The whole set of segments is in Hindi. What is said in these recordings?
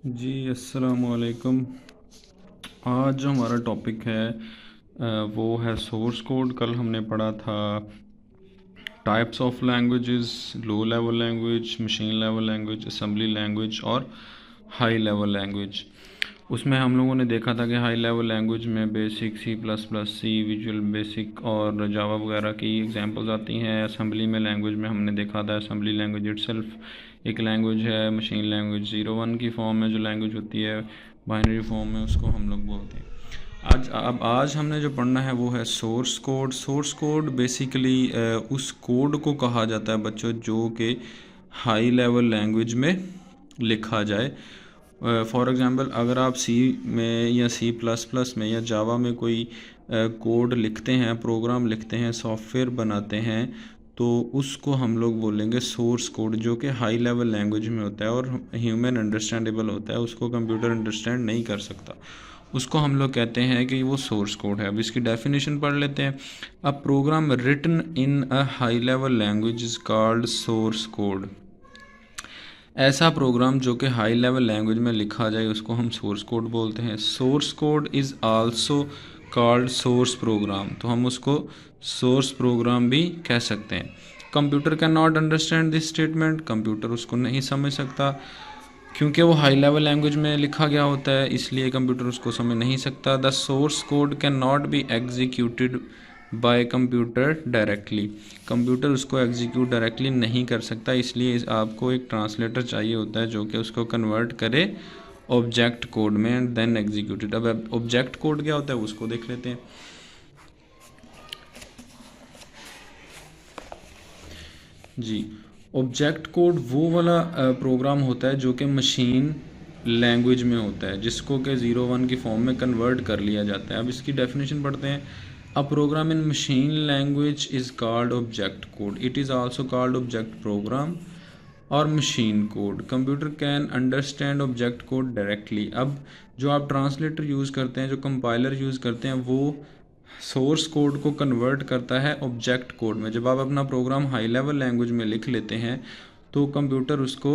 जी अस्सलाम वालेकुम। आज जो हमारा टॉपिक है वो है सोर्स कोड। कल हमने पढ़ा था types of languages, low level language, machine level language, assembly language और हाई लेवल लैंग्वेज। उसमें हम लोगों ने देखा था कि हाई लेवल लैंग्वेज में बेसिक सी प्लस प्लस, सी, विजुअल बेसिक और जावा वगैरह की एग्जांपल्स आती हैं। असेंबली में लैंग्वेज में हमने देखा था असेंबली लैंग्वेज इटसेल्फ एक लैंग्वेज है। मशीन लैंग्वेज 01 की फॉर्म में जो लैंग्वेज होती है बाइनरी फॉर्म में, उसको हम लोग बोलते हैं। आज हमने जो पढ़ना है वो है source code. Source code basically उस कोड को कहा जाता है बच्चों जो कि हाई लेवल लैंग्वेज में लिखा जाए। फॉर एग्ज़ाम्पल अगर आप सी में या सी प्लस प्लस में या जावा में कोई कोड लिखते हैं, प्रोग्राम लिखते हैं, सॉफ्टवेयर बनाते हैं, तो उसको हम लोग बोलेंगे सोर्स कोड, जो कि हाई लेवल लैंग्वेज में होता है और ह्यूमन अंडरस्टैंडेबल होता है, उसको कंप्यूटर अंडरस्टैंड नहीं कर सकता। उसको हम लोग कहते हैं कि वो सोर्स कोड है। अब इसकी डेफिनेशन पढ़ लेते हैं। A program written in a high level language is called source code. ऐसा प्रोग्राम जो कि हाई लेवल लैंग्वेज में लिखा जाए उसको हम सोर्स कोड बोलते हैं। Source code is also called source program, तो हम उसको सोर्स प्रोग्राम भी कह सकते हैं। Computer can not understand this statement, computer उसको नहीं समझ सकता क्योंकि वो हाई लेवल लैंग्वेज में लिखा गया होता है, इसलिए कंप्यूटर उसको समझ नहीं सकता। The source code can not be executed by computer directly, computer उसको एग्जीक्यूट डायरेक्टली नहीं कर सकता, इसलिए आपको एक ट्रांसलेटर चाहिए होता है जो कि उसको कन्वर्ट करे ऑब्जेक्ट कोड में एंड देन एग्जीक्यूटेड। अब ऑब्जेक्ट कोड क्या होता है उसको देख लेते हैं। जी, ऑब्जेक्ट कोड वो वाला प्रोग्राम होता है जो कि मशीन लैंग्वेज में होता है, जिसको कि 01 की फॉर्म में कन्वर्ट कर लिया जाता है। अब इसकी डेफिनेशन पढ़ते हैं। A program in machine language is called object code, it is also called object program और machine code. Computer can understand object code directly. अब जो आप ट्रांसलेटर यूज़ करते हैं, जो कंपाइलर यूज़ करते हैं, वो सोर्स कोड को कन्वर्ट करता है ऑब्जेक्ट कोड में। जब आप अपना प्रोग्राम हाई लेवल लैंग्वेज में लिख लेते हैं तो कंप्यूटर उसको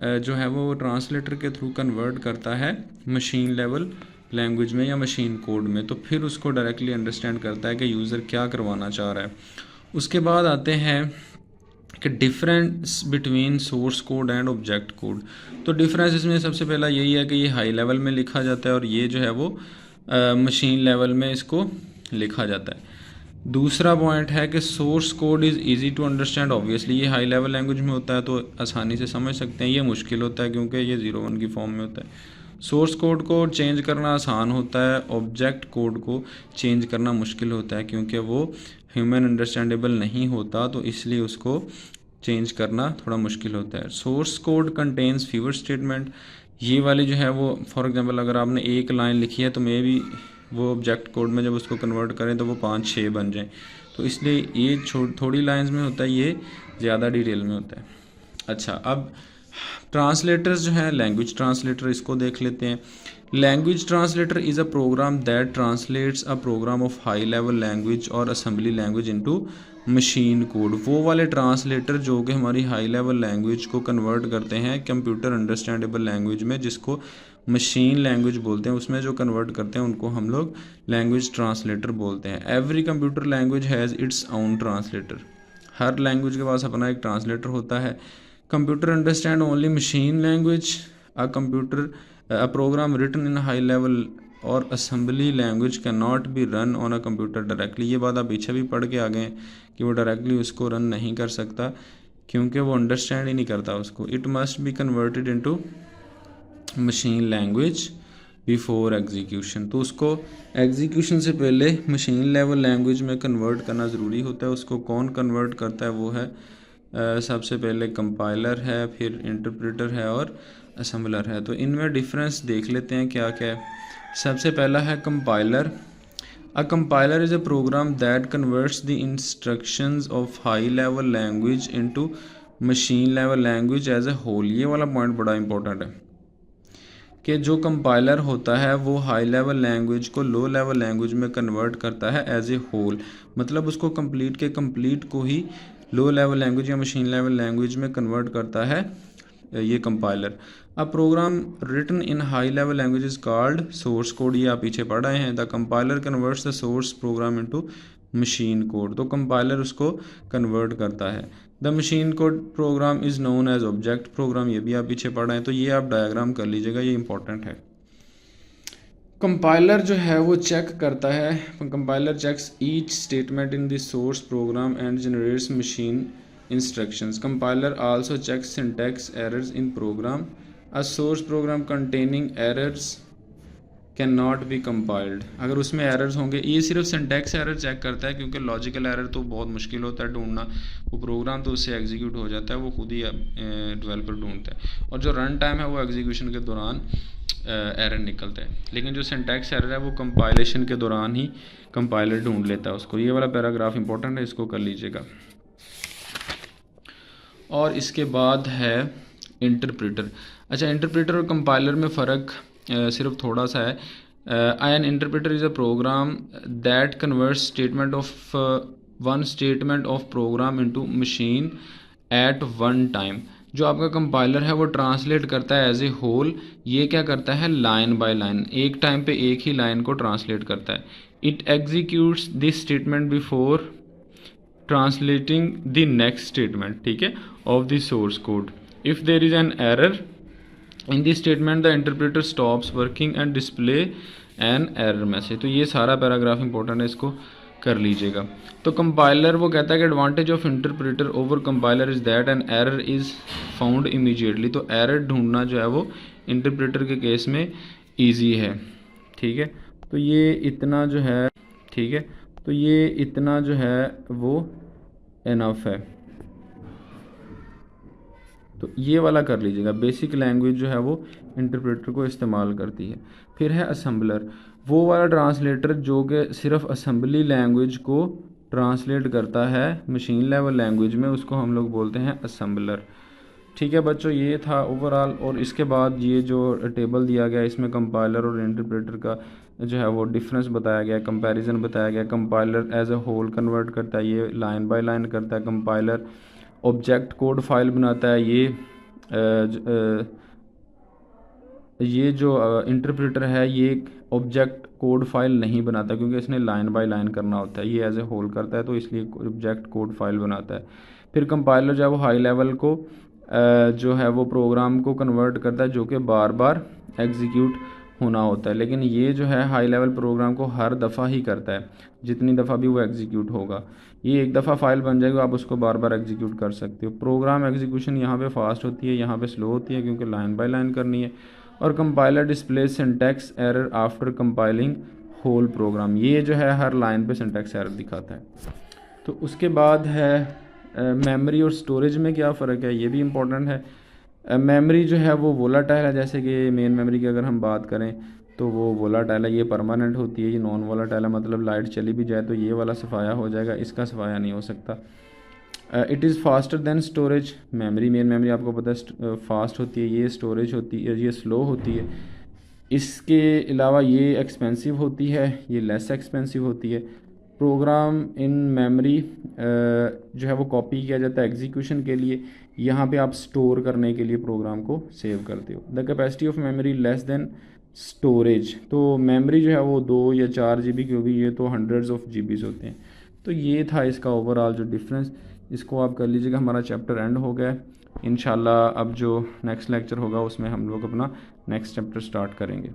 जो है वो ट्रांसलेटर के थ्रू कन्वर्ट करता है मशीन लेवल लैंग्वेज में या मशीन कोड में, तो फिर उसको डायरेक्टली अंडरस्टैंड करता है कि यूज़र क्या करवाना चाह रहा है। उसके बाद आते हैं कि difference between source code and object code. तो डिफरेंस इसमें सबसे पहला यही है कि ये हाई लेवल में लिखा जाता है और ये जो है वो मशीन लेवल में इसको लिखा जाता है। दूसरा पॉइंट है कि source code is easy to understand. Obviously ये हाई लेवल लैंग्वेज में होता है तो आसानी से समझ सकते हैं। ये मुश्किल होता है क्योंकि ये 01 की फॉर्म में होता है। सोर्स कोड को चेंज करना आसान होता है, ऑब्जेक्ट कोड को चेंज करना मुश्किल होता है क्योंकि वो ह्यूमन अंडरस्टैंडेबल नहीं होता, तो इसलिए उसको चेंज करना थोड़ा मुश्किल होता है। Source code contains fever statement. ये वाली जो है वो फॉर एग्जांपल अगर आपने एक लाइन लिखी है तो मे भी वो ऑब्जेक्ट कोड में जब उसको कन्वर्ट करें तो वो 5-6 बन जाएं, तो इसलिए ये थोड़ी लाइंस में होता है, ये ज़्यादा डिटेल में होता है। अच्छा, अब ट्रांसलेटर्स जो है, लैंग्वेज ट्रांसलेटर, इसको देख लेते हैं। Language translator is a program that translates a program of high level language और assembly language into machine code. वो वाले ट्रांसलेटर जो कि हमारी हाई लेवल लैंग्वेज को कन्वर्ट करते हैं कंप्यूटर अंडरस्टैंडेबल लैंग्वेज में, जिसको मशीन लैंग्वेज बोलते हैं, उसमें जो कन्वर्ट करते हैं उनको हम लोग लैंग्वेज ट्रांसलेटर बोलते हैं। Every computer language has its own translator. हर लैंग्वेज के पास अपना एक ट्रांसलेटर होता है। Computer understand only machine language. A program written in high level और assembly language can not be run on a computer directly. ये बात आप पीछे भी पढ़ के आ गए हैं कि वो डायरेक्टली उसको रन नहीं कर सकता क्योंकि वो अंडरस्टैंड ही नहीं करता उसको। It must be converted into machine language before execution. तो उसको एग्जीक्यूशन से पहले मशीन लेवल लैंग्वेज में कन्वर्ट करना ज़रूरी होता है। उसको कौन कन्वर्ट करता है? वो है सबसे पहले कंपाइलर है, फिर इंटरप्रेटर है और असेंबलर है। तो इनमें डिफरेंस देख लेते हैं क्या क्या है। सबसे पहला है compiler. A compiler is a program that converts the instructions of high level language into machine level language as a whole. ये वाला पॉइंट बड़ा इंपॉर्टेंट है कि जो कंपाइलर होता है वो हाई लेवल लैंग्वेज को लो लेवल लैंग्वेज में कन्वर्ट करता है एज ए होल, मतलब उसको कंप्लीट को ही लो लेवल लैंग्वेज या मशीन लेवल लैंग्वेज में कन्वर्ट करता है ये compiler. A program written in high level language is called source code, ये आप पीछे पढ़ रहे हैं। The compiler converts the source program into machine code, तो कंपाइलर उसको कन्वर्ट करता है। The machine code program is known as object programme, ये भी आप पीछे पढ़ रहे हैं। तो ये आप डायग्राम कर लीजिएगा, ये इंपॉर्टेंट है। कंपाइलर जो है वो चेक करता है, compiler checks each statement in the source program and generates machine instructions. Compiler also checks syntax errors in program. A source program containing errors can not be compiled, अगर उसमें एरर्स होंगे, ये सिर्फ सिंटैक्स एरर चेक करता है, क्योंकि लॉजिकल एरर तो बहुत मुश्किल होता है ढूंढना, वो प्रोग्राम तो उससे एग्जीक्यूट हो जाता है, वो खुद ही डेवलपर ढूंढता है, और जो रन टाइम है वो एग्जीक्यूशन के दौरान एरर निकलता है। लेकिन जो सिंटैक्स एरर है वो कंपाइलेशन के दौरान ही कंपाइलर ढूंढ लेता है उसको। ये वाला पैराग्राफ इंपॉर्टेंट है, इसको कर लीजिएगा। और इसके बाद है इंटरप्रेटर। अच्छा, इंटरप्रेटर और कंपाइलर में फ़र्क सिर्फ थोड़ा सा है। An interpreter is a program that converts statement of one statement of program into machine at one time. जो आपका कंपाइलर है वो ट्रांसलेट करता है एज ए होल, ये क्या करता है लाइन बाय लाइन, एक टाइम पे एक ही लाइन को ट्रांसलेट करता है। It executes this statement before translating the next statement, ठीक है, of the source code. If there is an error in this statement the interpreter stops working and display an error message. तो ये सारा पैराग्राफ इंपॉर्टेंट है, इसको कर लीजिएगा। तो कंपाइलर वो कहता है कि advantage of interpreter over compiler is that an error is found immediately. तो एरर ढूंढना जो है वो इंटरप्रेटर के केस में ईजी है, ठीक है। तो ये इतना जो है, ठीक है, तो ये इतना जो है वो इनफ है। तो ये वाला कर लीजिएगा। बेसिक लैंग्वेज जो है वो इंटरप्रेटर को इस्तेमाल करती है। फिर है असम्बलर, वो वाला ट्रांसलेटर जो कि सिर्फ असम्बली लैंग्वेज को ट्रांसलेट करता है मशीन लेवल लैंग्वेज में, उसको हम लोग बोलते हैं असम्बलर। ठीक है बच्चों, ये था ओवरऑल। और इसके बाद ये जो टेबल दिया गया इसमें कंपाइलर और इंटरप्रेटर का जो है वो डिफरेंस बताया गया, कंपैरिजन बताया गया। Compiler as a whole convert करता है, ये लाइन बाय लाइन करता है। कंपाइलर ऑब्जेक्ट कोड फाइल बनाता है, ये जो इंटरप्रेटर है ये ऑब्जेक्ट कोड फाइल नहीं बनाता, क्योंकि इसने लाइन बाय लाइन करना होता है, ये एज ए होल करता है, तो इसलिए ऑब्जेक्ट कोड फाइल बनाता है। फिर कंपाइलर जो है वो हाई लेवल को जो है वो प्रोग्राम को कन्वर्ट करता है, जो कि बार बार एग्जीक्यूट होना होता है। लेकिन ये जो है हाई लेवल प्रोग्राम को हर दफ़ा ही करता है, जितनी दफ़ा भी वो एग्जीक्यूट होगा। ये एक दफ़ा फाइल बन जाएगी, आप उसको बार बार एग्जीक्यूट कर सकते हो। प्रोग्राम एग्जीक्यूशन यहाँ पे फास्ट होती है, यहाँ पे स्लो होती है, क्योंकि लाइन बाय लाइन करनी है। और compiler display syntax error after compiling whole program, ये जो है हर लाइन पे सिंटैक्स एरर दिखाता है। तो उसके बाद है मेमोरी और स्टोरेज में क्या फ़र्क है, ये भी इम्पोर्टेंट है। मेमोरी जो है वो वोलाटाइल है, जैसे कि मेन मेमोरी की अगर हम बात करें तो वो वोलाटाइल है, ये परमानेंट होती है। ये नॉन वोलाटाइल है, मतलब लाइट चली भी जाए तो ये वाला सफाया हो जाएगा, इसका सफाया नहीं हो सकता। It is faster than storage, memory main memory आपको पता है फास्ट होती है, ये स्टोरेज होती है, ये स्लो होती है। इसके अलावा ये एक्सपेंसिव होती है, ये लेस एक्सपेंसिव होती है। प्रोग्राम इन मेमोरी जो है वो कॉपी किया जाता है एग्जीक्यूशन के लिए, यहाँ पे आप स्टोर करने के लिए प्रोग्राम को सेव करते हो। The capacity of memory less than storage, तो मेमोरी जो है वो 2 या 4 GB की होगी, ये तो हंड्रेड्स ऑफ GBs होते हैं। तो ये था इसका ओवरऑल जो डिफरेंस, इसको आप कर लीजिएगा। हमारा चैप्टर एंड हो गया है। इंशाल्लाह अब जो नेक्स्ट लेक्चर होगा उसमें हम लोग अपना नेक्स्ट चैप्टर स्टार्ट करेंगे।